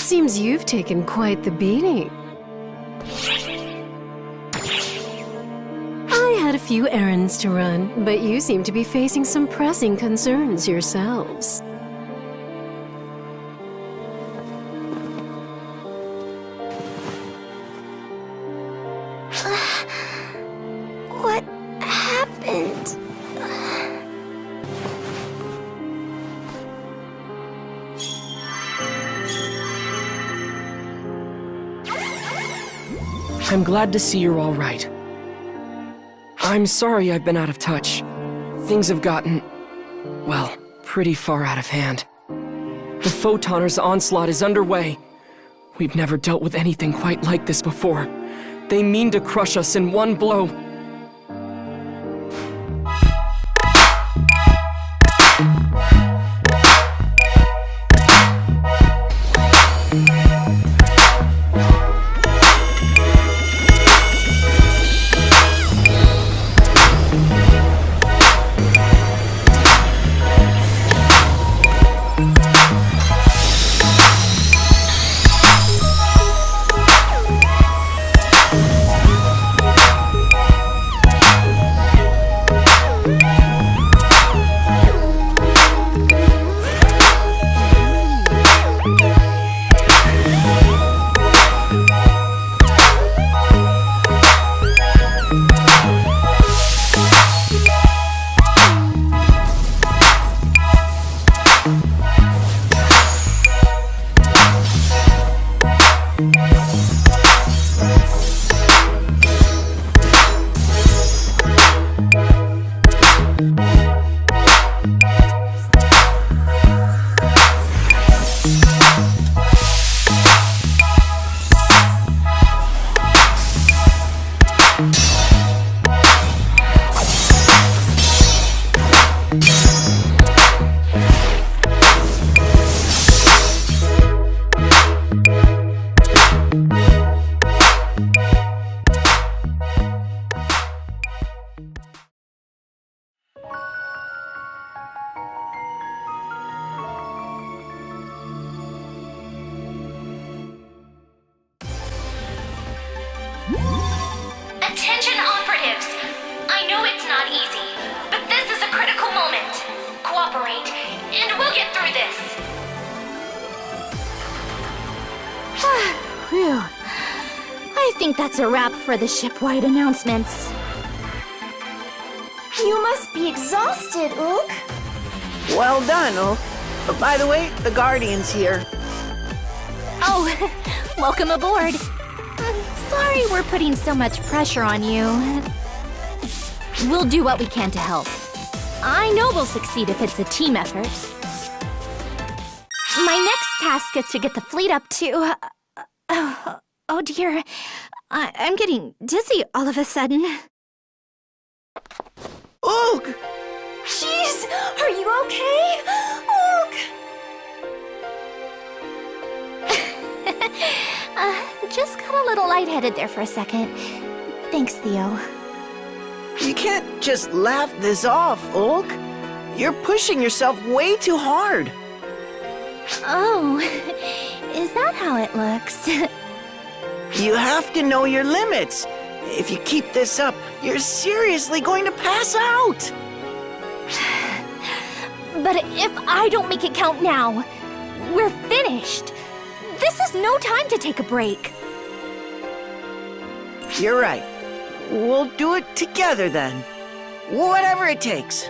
Seems you've taken quite the beating. I had a few errands to run, but you seem to be facing some pressing concerns yourselves. What happened? I'm glad to see you're all right. I'm sorry I've been out of touch. Things have gotten, well, pretty far out of hand. The Photoners' onslaught is underway. We've never dealt with anything quite like this before. They mean to crush us in one blow. Attention operatives! I know it's not easy, but this is a critical moment. Cooperate, and we'll get through this. Phew. I think that's a wrap for the ship-wide announcements. You must be exhausted, Ook. Well done, Ook. By the way, the Guardian's here. Oh, welcome aboard. Sorry we're putting so much pressure on you. We'll do what we can to help. I know we'll succeed if it's a team effort. My next task is to get the fleet up to... oh dear. I'm getting dizzy all of a sudden. Ook! Jeez! Are you okay? Ook! Just got a little lightheaded there for a second. Thanks, Theo. You can't just laugh this off, Ook. You're pushing yourself way too hard. Oh, is that how it looks? You have to know your limits. If you keep this up, you're seriously going to pass out. But if I don't make it count now, we're finished. This is no time to take a break. You're right. We'll do it together then. Whatever it takes.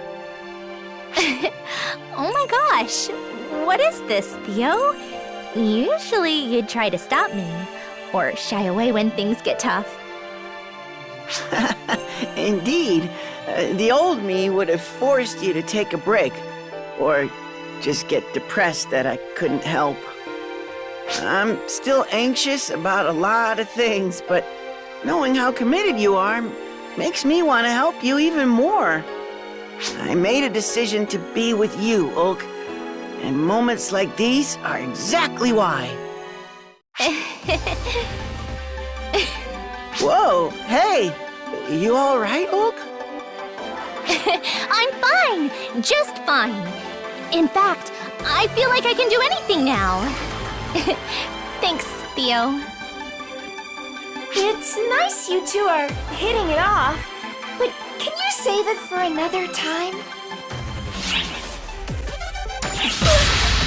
Oh my gosh, what is this, Theo? Usually you'd try to stop me, or shy away when things get tough. Indeed, the old me would have forced you to take a break, or just get depressed that I couldn't help. I'm still anxious about a lot of things, but knowing how committed you are makes me want to help you even more. I made a decision to be with you, Ook, and moments like these are exactly why. Whoa, hey, you all right, Ook? I'm fine, just fine. In fact, I feel like I can do anything now. Thanks, Theo. It's nice you two are hitting it off, but can you save it for another time?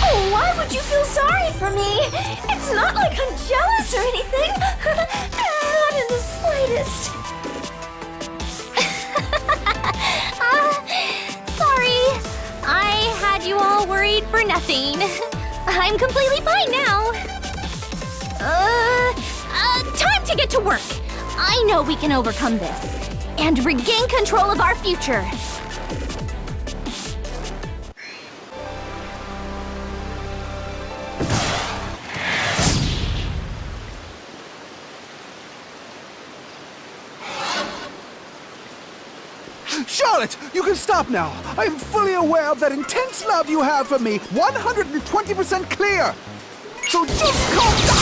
Oh, why would you feel sorry for me? It's not like I'm jealous or anything. Not in the slightest. Sorry. I had you all worried for nothing. I'm completely fine now. Time to get to work. I know we can overcome this and regain control of our future. Charlotte, you can stop now. I am fully aware of that intense love you have for me. 120% clear. So just calm down.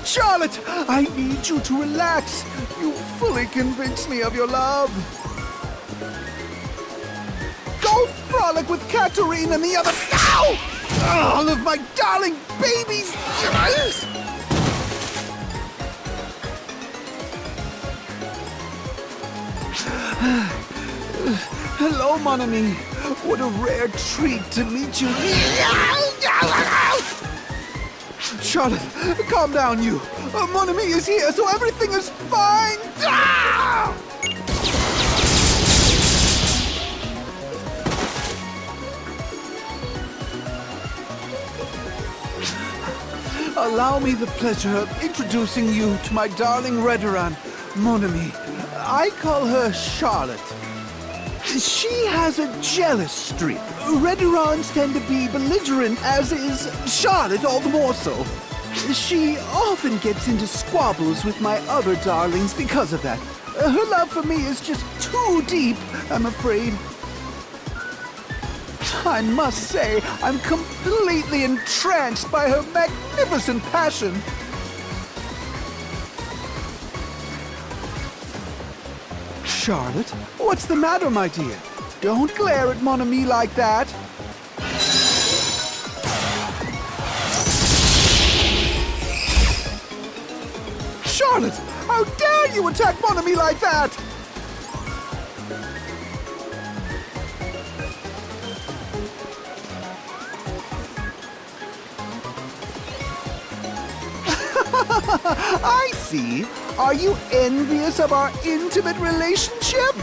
Charlotte, I need you to relax. You fully convinced me of your love. Go frolic with Katarine and the other... Ow! All of my darling babies. Hello, mon ami. What a rare treat to meet you. Charlotte, calm down, you. Mon ami is here, so everything is fine. Allow me the pleasure of introducing you to my darling Redoran, mon ami. I call her Charlotte. She has a jealous streak. Redurans tend to be belligerent, as is Charlotte all the more so. She often gets into squabbles with my other darlings because of that. Her love for me is just too deep, I'm afraid. I must say, I'm completely entranced by her magnificent passion. Charlotte, what's the matter, my dear? Don't glare at mon ami like that. Charlotte, how dare you attack mon ami like that? I see. Are you envious of our intimate relationship?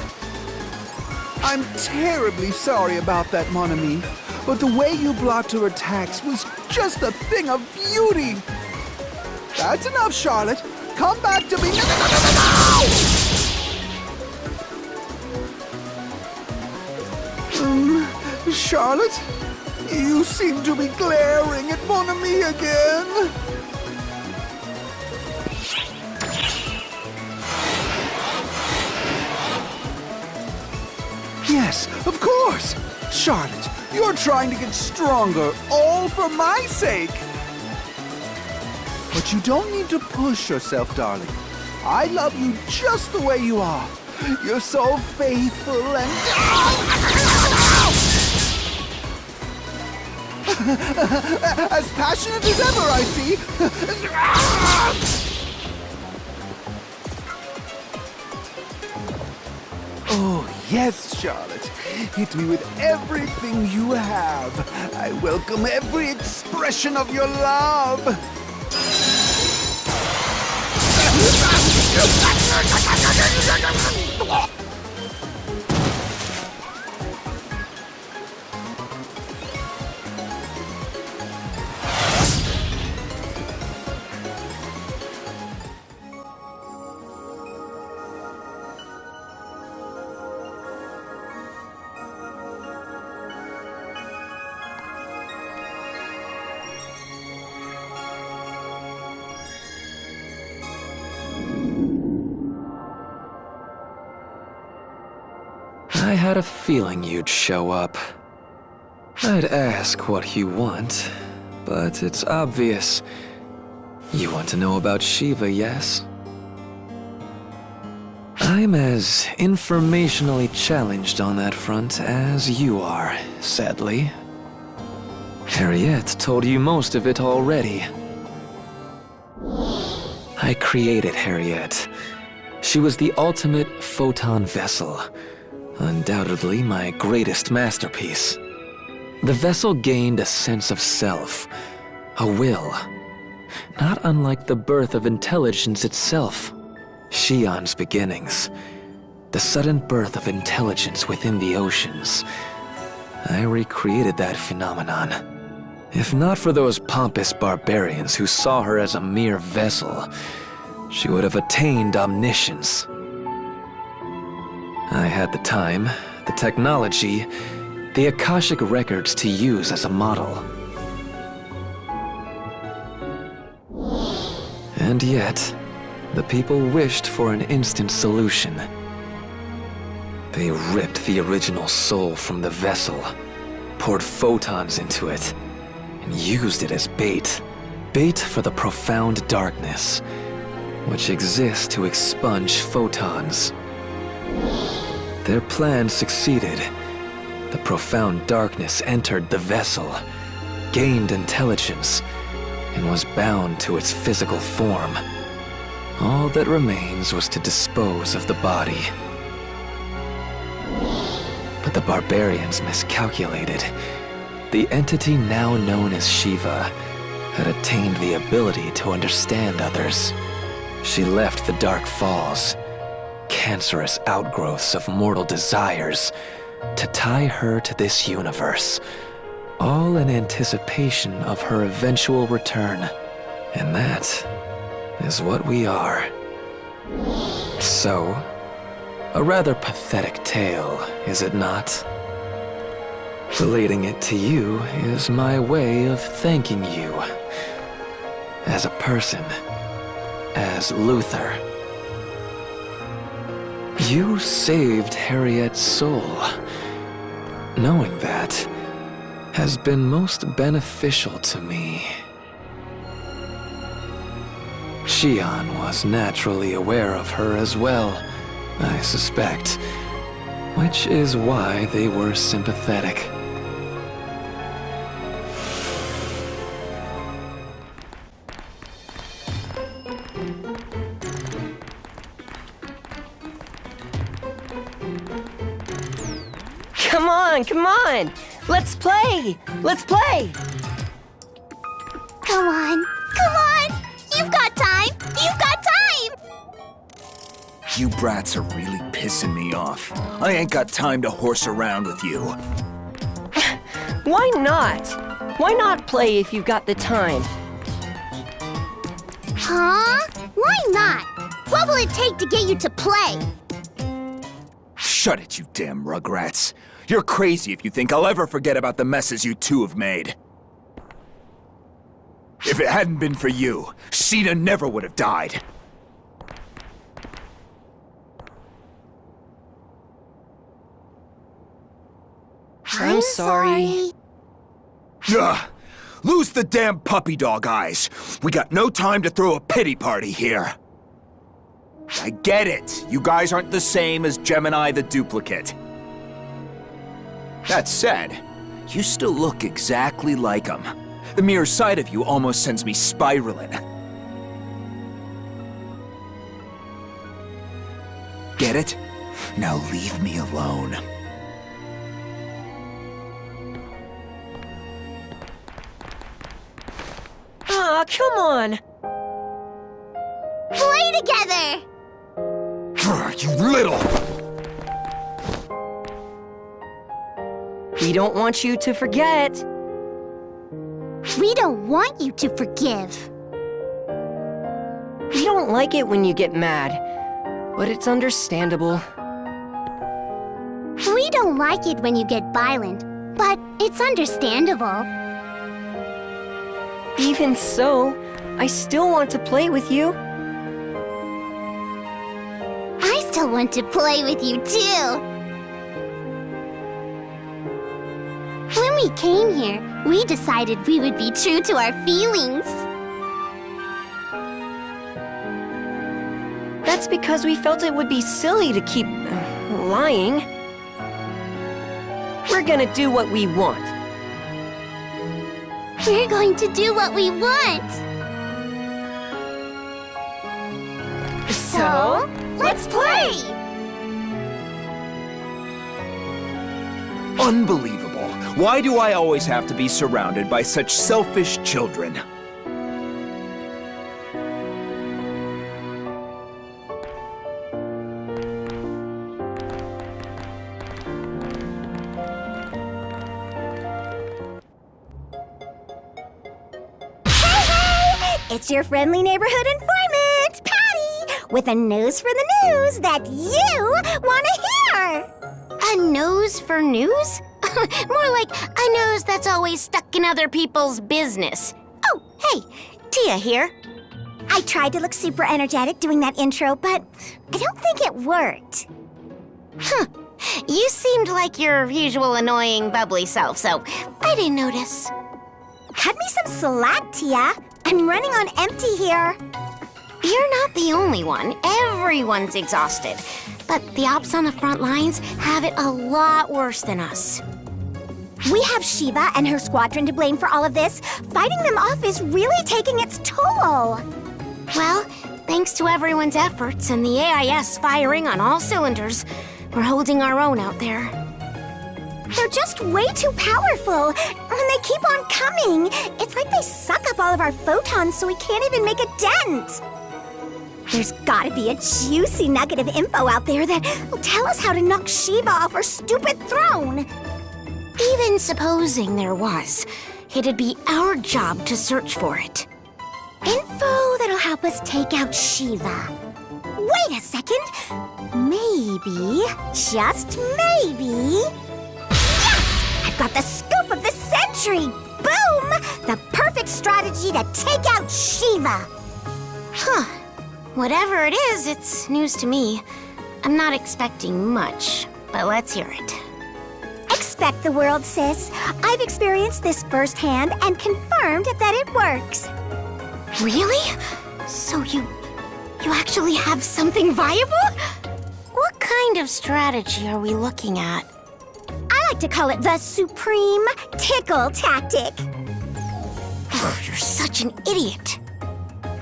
I'm terribly sorry about that, mon ami, but the way you blocked her attacks was just a thing of beauty. That's enough, Charlotte. Come back to me. No! Charlotte, you seem to be glaring at mon ami again. Yes, of course! Charlotte, you're trying to get stronger, all for my sake! But you don't need to push yourself, darling. I love you just the way you are. You're so faithful and... as passionate as ever, I see! Oh, yes, Charlotte. Hit me with everything you have. I welcome every expression of your love. I had a feeling you'd show up. I'd ask what you want, but it's obvious. You want to know about Shiva, yes? I'm as informationally challenged on that front as you are, sadly. Harriet told you most of it already. I created Harriet. She was the ultimate photon vessel, undoubtedly my greatest masterpiece. The vessel gained a sense of self, a will, not unlike the birth of intelligence itself. Shion's beginnings, the sudden birth of intelligence within the oceans. I recreated that phenomenon. If not for those pompous barbarians who saw her as a mere vessel, she would have attained omniscience. I had the time, the technology, the Akashic records to use as a model. And yet, the people wished for an instant solution. They ripped the original soul from the vessel, poured photons into it, and used it as bait. Bait for the profound darkness, which exists to expunge photons. Their plan succeeded. The profound darkness entered the vessel, gained intelligence, and was bound to its physical form. All that remains was to dispose of the body. But the barbarians miscalculated. The entity now known as Shiva had attained the ability to understand others. She left the Dark Falls, cancerous outgrowths of mortal desires, to tie her to this universe, all in anticipation of her eventual return. And that is what we are. So, a rather pathetic tale, is it not? Relating it to you is my way of thanking you. As a person, as Luther. You saved Harriet's soul. Knowing that has been most beneficial to me. Shion was naturally aware of her as well, I suspect, which is why they were sympathetic. Come on! Let's play! Let's play! Come on! Come on! You've got time! You've got time! You brats are really pissing me off. I ain't got time to horse around with you. Why not? Why not play if you've got the time? Huh? Why not? What will it take to get you to play? Shut it, you damn rugrats. You're crazy if you think I'll ever forget about the messes you two have made. If it hadn't been for you, Sheena never would have died. I'm sorry. Ugh! Lose the damn puppy dog eyes. We got no time to throw a pity party here. I get it. You guys aren't the same as Gemini the duplicate. That said, you still look exactly like him. The mere sight of you almost sends me spiraling. Get it? Now leave me alone. Aw, come on! Play together! You little... We don't want you to forget. We don't want you to forgive. We don't like it when you get mad, but it's understandable. We don't like it when you get violent, but it's understandable. Even so, I still want to play with you. I still want to play with you, too. When we came here, we decided we would be true to our feelings. That's because we felt it would be silly to keep lying. We're gonna do what we want. We're going to do what we want. So, let's play! Unbelievable. Why do I always have to be surrounded by such selfish children? It's your friendly neighborhood informant, Patty, with a nose for the news that you want to hear. A nose for news? More like a nose that's always stuck in other people's business. Oh, hey, Tia here. I tried to look super energetic doing that intro, but I don't think it worked. Huh. You seemed like your usual annoying, bubbly self, so I didn't notice. Cut me some slack, Tia. I'm running on empty here. You're not the only one. Everyone's exhausted. But the ops on the front lines have it a lot worse than us. We have Shiva and her squadron to blame for all of this. Fighting them off is really taking its toll. Well, thanks to everyone's efforts and the AIS firing on all cylinders, we're holding our own out there. They're just way too powerful, and they keep on coming. It's like they suck up all of our photons so we can't even make a dent. There's gotta be a juicy nugget of info out there that will tell us how to knock Shiva off her stupid throne. Even supposing there was, it'd be our job to search for it. Info that'll help us take out Shiva. Wait a second. Maybe, just maybe... I've got the scoop of the century! Boom! The perfect strategy to take out Shiva! Huh. Whatever it is, it's news to me. I'm not expecting much, but let's hear it. Expect the world, sis. I've experienced this firsthand and confirmed that it works. Really? So you actually have something viable? What kind of strategy are we looking at? I like to call it the supreme tickle tactic. Oh, you're such an idiot.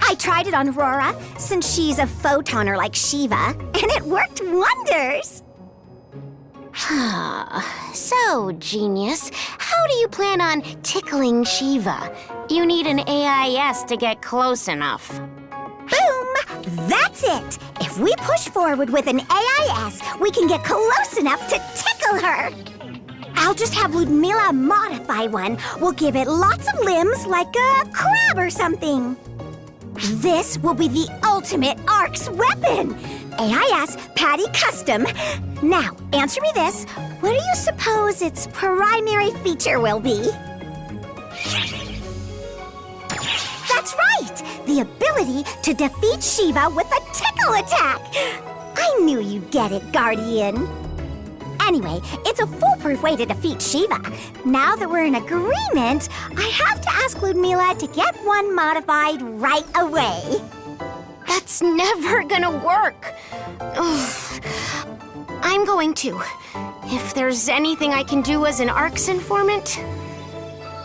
I tried it on Aurora, since she's a photoner like Shiva, and it worked wonders. So, genius, how do you plan on tickling Shiva? You need an AIS to get close enough. Boom! That's it! If we push forward with an AIS, we can get close enough to tickle her! I'll just have Ludmila modify one. We'll give it lots of limbs like a crab or something. This will be the ultimate ARC's weapon! AIS Patty Custom. Now, answer me this. What do you suppose its primary feature will be? That's right! The ability to defeat Shiva with a tickle attack! I knew you'd get it, Guardian. Anyway, it's a foolproof way to defeat Shiva. Now that we're in agreement, I have to ask Ludmila to get one modified right away. That's never gonna work. Ugh. I'm going to. If there's anything I can do as an ARC's informant,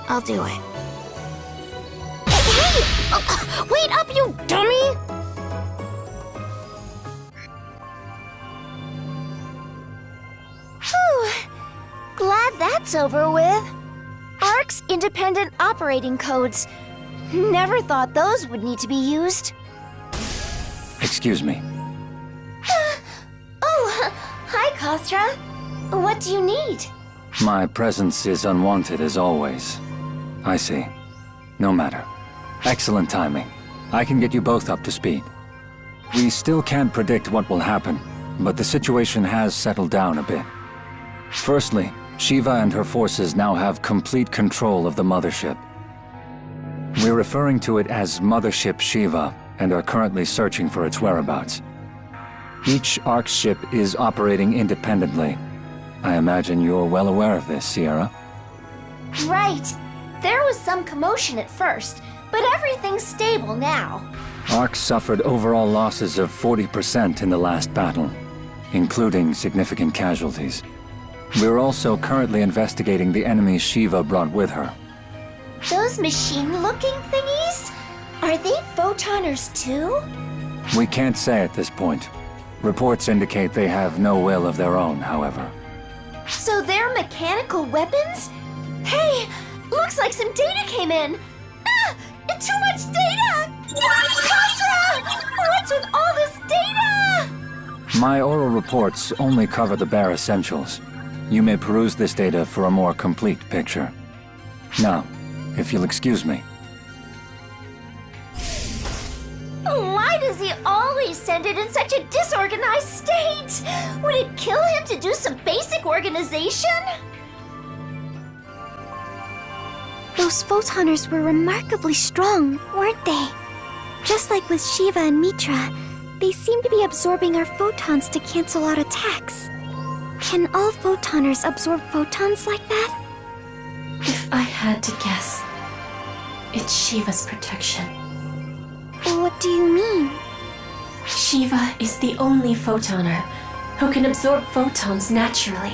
I'll do it. Hey! Wait up, you dummy! Whew. Glad that's over with. ARC's independent operating codes. Never thought those would need to be used. Excuse me. Hi, Kostra. What do you need? My presence is unwanted as always. I see. No matter. Excellent timing. I can get you both up to speed. We still can't predict what will happen, but the situation has settled down a bit. Firstly, Shiva and her forces now have complete control of the mothership. We're referring to it as Mothership Shiva, and are currently searching for its whereabouts. Each ARC ship is operating independently. I imagine you're well aware of this, Sierra. Right. There was some commotion at first, but everything's stable now. ARC suffered overall losses of 40% in the last battle, including significant casualties. We're also currently investigating the enemies Shiva brought with her. Those machine-looking thingies? Are they photoners too? We can't say at this point. Reports indicate they have no will of their own, however. So they're mechanical weapons? Hey, looks like some data came in. Ah, too much data! Khosrow! What's with all this data? My oral reports only cover the bare essentials. You may peruse this data for a more complete picture. Now, if you'll excuse me. Why does he always send it in such a disorganized state? Would it kill him to do some basic organization? Those photoners were remarkably strong, weren't they? Just like with Shiva and Mitra, they seem to be absorbing our photons to cancel out attacks. Can all photoners absorb photons like that? If I had to guess, it's Shiva's protection. What do you mean? Shiva is the only photoner who can absorb photons naturally.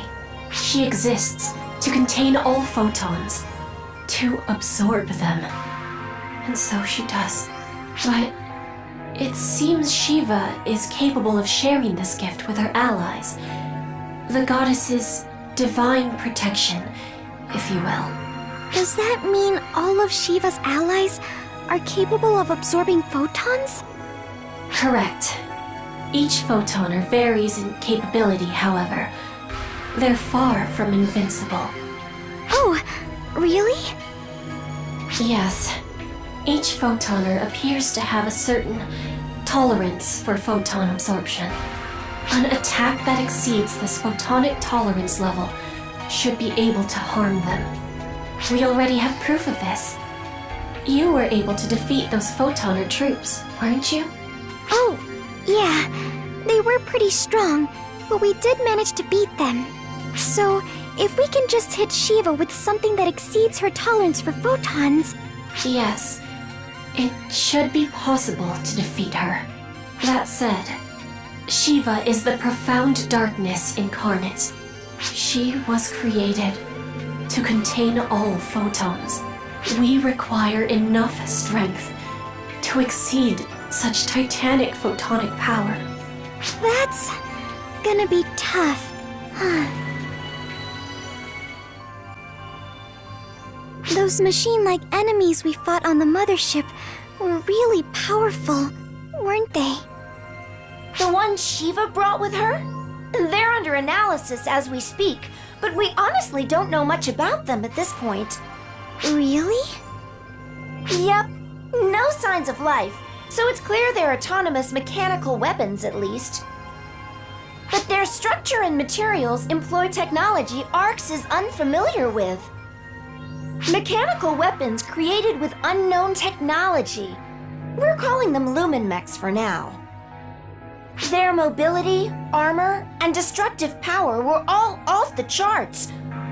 She exists to contain all photons, to absorb them. And so she does. But it seems Shiva is capable of sharing this gift with her allies. The goddess's divine protection, if you will. Does that mean all of Shiva's allies are capable of absorbing photons? Correct. Each photoner varies in capability, however. They're far from invincible. Oh, really? Yes. Each photoner appears to have a certain tolerance for photon absorption. An attack that exceeds this photonic tolerance level should be able to harm them. We already have proof of this. You were able to defeat those photoner troops, weren't you? Oh, yeah. They were pretty strong, but we did manage to beat them. So, if we can just hit Shiva with something that exceeds her tolerance for photons... Yes. It should be possible to defeat her. That said, Shiva is the profound darkness incarnate. She was created to contain all photons. We require enough strength to exceed such titanic photonic power. That's gonna be tough, huh? Those machine-like enemies we fought on the mothership were really powerful, weren't they? The ones Shiva brought with her? They're under analysis as we speak, but we honestly don't know much about them at this point. Really? Yep. No signs of life, so it's clear they're autonomous mechanical weapons at least. But their structure and materials employ technology Arx is unfamiliar with. Mechanical weapons created with unknown technology. We're calling them Lumen Mechs for now. Their mobility, armor, and destructive power were all off the charts.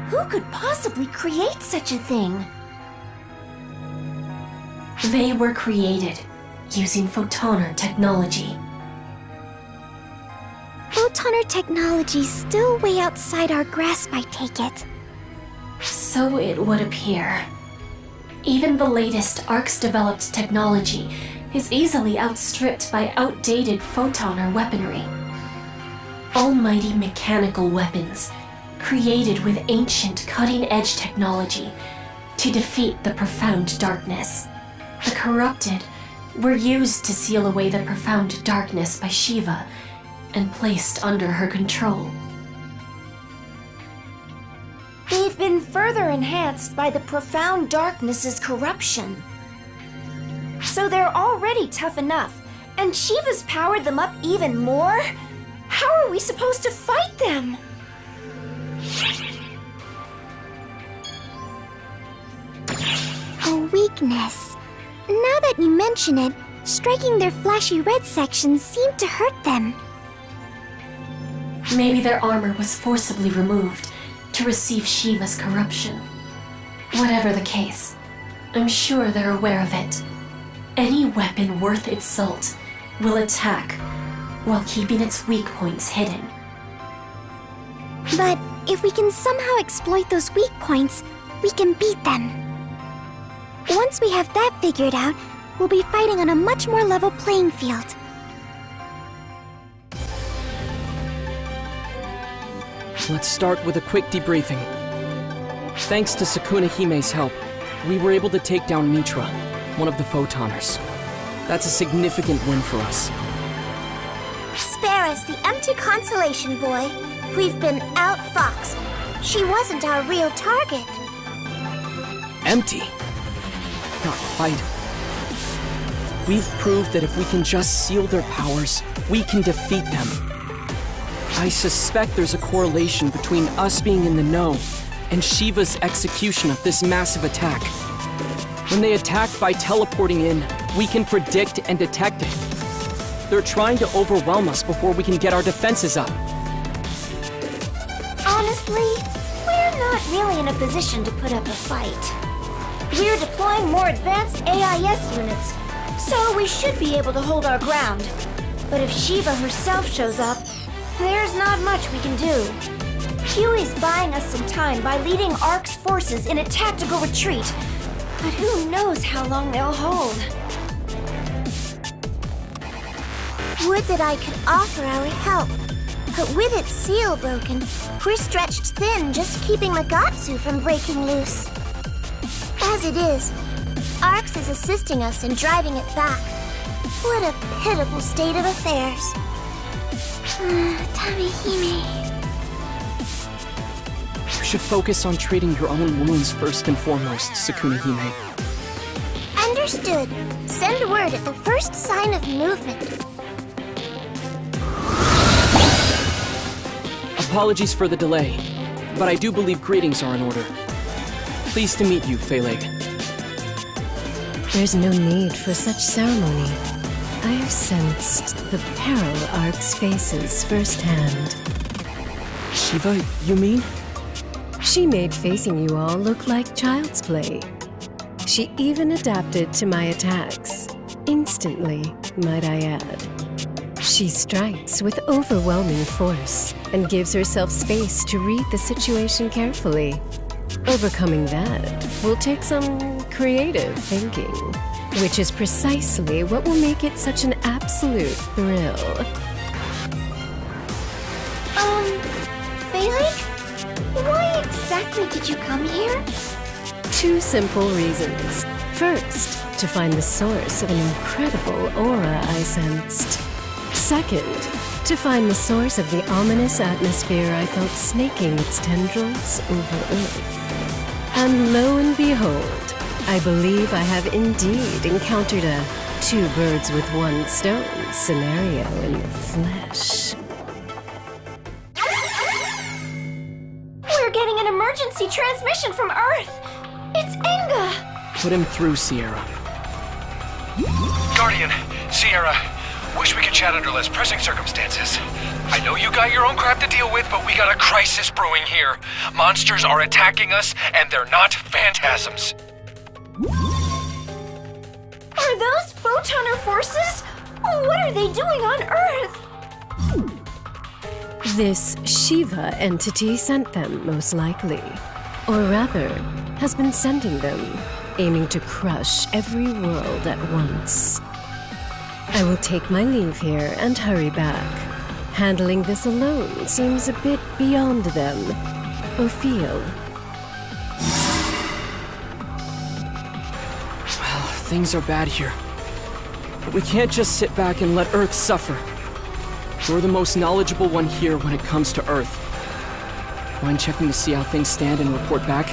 Who could possibly create such a thing? They were created using photoner technology. Photoner technology's still way outside our grasp, I take it. So it would appear. Even the latest Arx-developed technology is easily outstripped by outdated photoner weaponry. Almighty mechanical weapons, created with ancient cutting-edge technology to defeat the profound darkness. The corrupted were used to seal away the profound darkness by Shiva and placed under her control. They've been further enhanced by the profound darkness's corruption. So they're already tough enough, and Shiva's powered them up even more? How are we supposed to fight them? A weakness. Now that you mention it, striking their flashy red sections seemed to hurt them. Maybe their armor was forcibly removed to receive Shiva's corruption. Whatever the case, I'm sure they're aware of it. Any weapon worth its salt will attack while keeping its weak points hidden. But if we can somehow exploit those weak points, we can beat them. Once we have that figured out, we'll be fighting on a much more level playing field. Let's start with a quick debriefing. Thanks to Sukuna Hime's help, we were able to take down Mitra, one of the Photoners. That's a significant win for us. Spare us the empty consolation, boy. We've been outfoxed. She wasn't our real target. Empty? Not quite. We've proved that if we can just seal their powers, we can defeat them. I suspect there's a correlation between us being in the know and Shiva's execution of this massive attack. When they attack by teleporting in, we can predict and detect it. They're trying to overwhelm us before we can get our defenses up. Honestly, we're not really in a position to put up a fight. We're deploying more advanced AIS units, so we should be able to hold our ground. But if Shiva herself shows up, there's not much we can do. Huey's buying us some time by leading ARC's forces in a tactical retreat, but who knows how long they'll hold. Would that I could offer our help, but with its seal broken, we're stretched thin just keeping Magatsu from breaking loose. As it is, ARCS is assisting us in driving it back. What a pitiful state of affairs. Tamihime. You should focus on treating your own wounds first and foremost, Sukuna Hime. Understood. Send word at the first sign of movement. Apologies for the delay, but I do believe greetings are in order. Pleased to meet you, Phaleg. There's no need for such ceremony. I have sensed the peril ARC's faces firsthand. Shiva, you mean? She made facing you all look like child's play. She even adapted to my attacks. Instantly, might I add. She strikes with overwhelming force and gives herself space to read the situation carefully. Overcoming that will take some creative thinking, which is precisely what will make it such an absolute thrill. Phaleg? Why exactly did you come here? 2 simple reasons. First, to find the source of an incredible aura I sensed. Second, to find the source of the ominous atmosphere I felt snaking its tendrils over Earth. And lo and behold, I believe I have indeed encountered a 2 birds with 1 stone scenario in the flesh. We're getting an emergency transmission from Earth! It's Enga! Put him through, Sierra. Guardian, Sierra, wish we could chat under less pressing circumstances. I know you got your own crap to deal with, but we got a crisis brewing here. Monsters are attacking us, and they're not phantasms. Are those photoner forces? What are they doing on Earth? This Shiva entity sent them, most likely. Or rather, has been sending them, aiming to crush every world at once. I will take my leave here and hurry back. Handling this alone seems a bit beyond them. Ophiel. Well, things are bad here. But we can't just sit back and let Earth suffer. You're the most knowledgeable one here when it comes to Earth. Mind checking to see how things stand and report back?